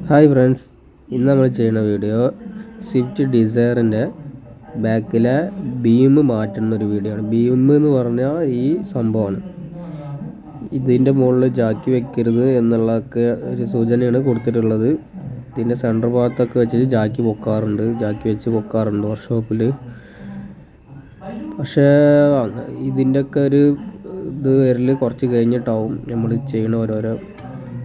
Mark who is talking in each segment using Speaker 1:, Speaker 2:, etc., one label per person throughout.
Speaker 1: Hi friends, ഇന്ന് നമ്മൾ ചെയ്യുന്ന വീഡിയോ സ്വിഫ്റ്റ് ഡിസയറിൻ്റെ ബാക്കിലെ ബീം മാറ്റുന്ന ഒരു വീഡിയോ ആണ്. ബീം എന്ന് പറഞ്ഞാൽ ഈ സംഭവമാണ്. ഇതിൻ്റെ മുകളിൽ ജാക്കി വെക്കരുത് എന്നുള്ളതൊക്കെ ഒരു സൂചനയാണ് കൊടുത്തിട്ടുള്ളത്. ഇതിൻ്റെ സെൻറ്റർ ഭാഗത്തൊക്കെ വെച്ച് ജാക്കി വെച്ച് പൊക്കാറുണ്ട് വർക്ക്ഷോപ്പിൽ. പക്ഷേ ഇതിൻ്റെയൊക്കെ ഒരു ഇത് വരൽ കുറച്ച് കഴിഞ്ഞിട്ടാവും നമ്മൾ ചെയ്യുന്ന ഓരോരോ.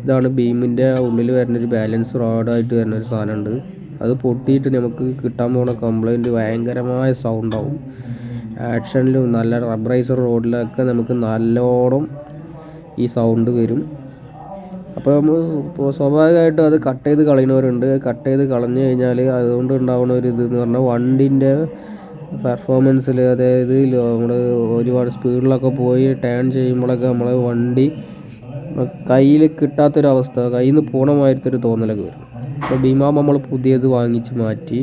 Speaker 1: ഇതാണ് ബീമിൻ്റെ ഉള്ളിൽ വരുന്നൊരു ബാലൻസ് റോഡായിട്ട് വരുന്നൊരു സാധനമുണ്ട്. അത് പൊട്ടിയിട്ട് നമുക്ക് കിട്ടാൻ പോകുന്ന കംപ്ലൈൻറ്റ് ഭയങ്കരമായ സൗണ്ടാവും. ആക്ഷനിലും നല്ല റബ്ബറൈസർ റോഡിലൊക്കെ നമുക്ക് നല്ലോണം ഈ സൗണ്ട് വരും. അപ്പോൾ നമ്മൾ സ്വാഭാവികമായിട്ടും അത് കട്ട് ചെയ്ത് കളയുന്നവരുണ്ട്. കട്ട് ചെയ്ത് കളഞ്ഞു കഴിഞ്ഞാൽ അതുകൊണ്ട് ഉണ്ടാകുന്ന ഒരു ഇതെന്ന് പറഞ്ഞാൽ വണ്ടിൻ്റെ പെർഫോമൻസിൽ, അതായത് നമ്മൾ ഒരുപാട് സ്പീഡിലൊക്കെ പോയി ടേൺ ചെയ്യുമ്പോഴൊക്കെ നമ്മളെ വണ്ടി കയ്യിൽ കിട്ടാത്തൊരവസ്ഥ, കയ്യിൽ നിന്ന് പോണമായിട്ടൊരു തോന്നലൊക്കെ വരും. അപ്പോൾ ബീമാം നമ്മൾ പുതിയത് വാങ്ങിച്ച് മാറ്റി.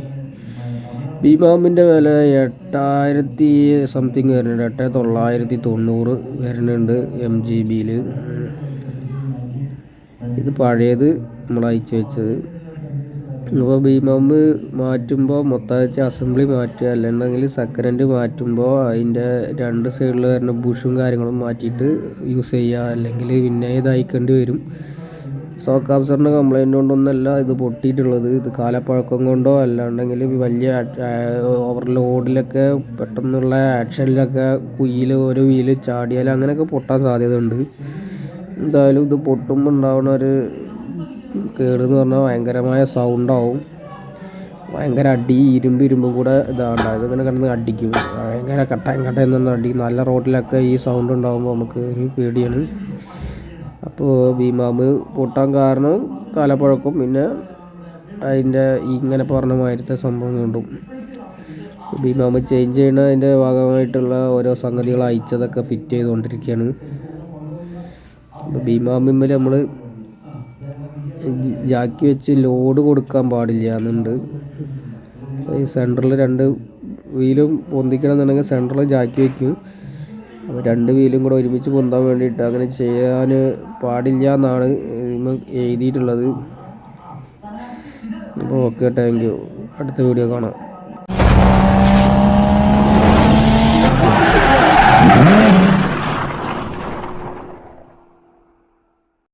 Speaker 1: ബീമാമിൻ്റെ വില 8000 സംതിങ് വരുന്നുണ്ട്, 8990 വരുന്നുണ്ട് MGBയിൽ. ഇത് പഴയത് നമ്മൾ അയച്ചു വെച്ചത്. അപ്പോൾ ബീമാം മാറ്റുമ്പോൾ മൊത്തമായിട്ട് അസംബ്ലി മാറ്റുക, അല്ലെന്നുണ്ടെങ്കിൽ സെക്കൻഡ് ഹാൻഡ് മാറ്റുമ്പോൾ അതിൻ്റെ രണ്ട് സൈഡിൽ വരുന്ന ബുഷും കാര്യങ്ങളും മാറ്റിയിട്ട് യൂസ് ചെയ്യുക, അല്ലെങ്കിൽ പിന്നെ ഇതയക്കേണ്ടി വരും. ഷോക്ക് അബ്സറിൻ്റെ കംപ്ലൈൻറ്റ് കൊണ്ടൊന്നല്ല ഇത് പൊട്ടിയിട്ടുള്ളത്. ഇത് കാലപ്പഴക്കം കൊണ്ടോ അല്ലാണ്ടെങ്കിൽ വലിയ ഓവർലോഡിലൊക്കെ പെട്ടെന്നുള്ള ആക്ഷനിലൊക്കെ കുയ്യിൽ ഒരു വീല് ചാടിയാൽ അങ്ങനെയൊക്കെ പൊട്ടാൻ സാധ്യതയുണ്ട്. എന്തായാലും ഇത് പൊട്ടുമ്പോൾ ഉണ്ടാവുന്ന ഒരു കേടെന്ന് പറഞ്ഞാൽ ഭയങ്കരമായ സൗണ്ടാവും. ഭയങ്കര അടി, ഇരുമ്പും കൂടെ ഇതാണ്. ഇതിങ്ങനെ കിടന്ന് അടിക്കും, ഭയങ്കര കട്ടയെന്ന് പറഞ്ഞാൽ അടി. നല്ല റോഡിലൊക്കെ ഈ സൗണ്ട് ഉണ്ടാകുമ്പോൾ നമുക്ക് ഒരു പേടിയാണ്. അപ്പോൾ ബീമാം പൊട്ടാൻ കാരണം കാലപ്പഴക്കം, പിന്നെ അതിൻ്റെ ഇങ്ങനെ പറഞ്ഞ മാതിരത്തെ സംഭവം കൊണ്ടും. ബീമാം ചേഞ്ച് ചെയ്യുന്നതിൻ്റെ ഭാഗമായിട്ടുള്ള ഓരോ സംഗതികൾ അയച്ചതൊക്കെ ഫിറ്റ് ചെയ്തുകൊണ്ടിരിക്കുകയാണ്. അപ്പോൾ ബീമാമിൽ നമ്മൾ ജാക്കി വെച്ച് ലോഡ് കൊടുക്കാൻ പാടില്ല എന്നുണ്ട്. ഈ സെൻറ്ററിൽ രണ്ട് വീലും പൊന്തിക്കണം എന്നുണ്ടെങ്കിൽ സെൻറ്ററിൽ ജാക്കി വയ്ക്കും. അപ്പോൾ രണ്ട് വീലും കൂടെ ഒരുമിച്ച് പൊന്താൻ വേണ്ടിയിട്ട് അങ്ങനെ ചെയ്യാൻ പാടില്ല എന്നാണ് എഴുതിയിട്ടുള്ളത്. അപ്പോൾ ഓക്കെ, താങ്ക് യു. അടുത്ത വീഡിയോ കാണാം.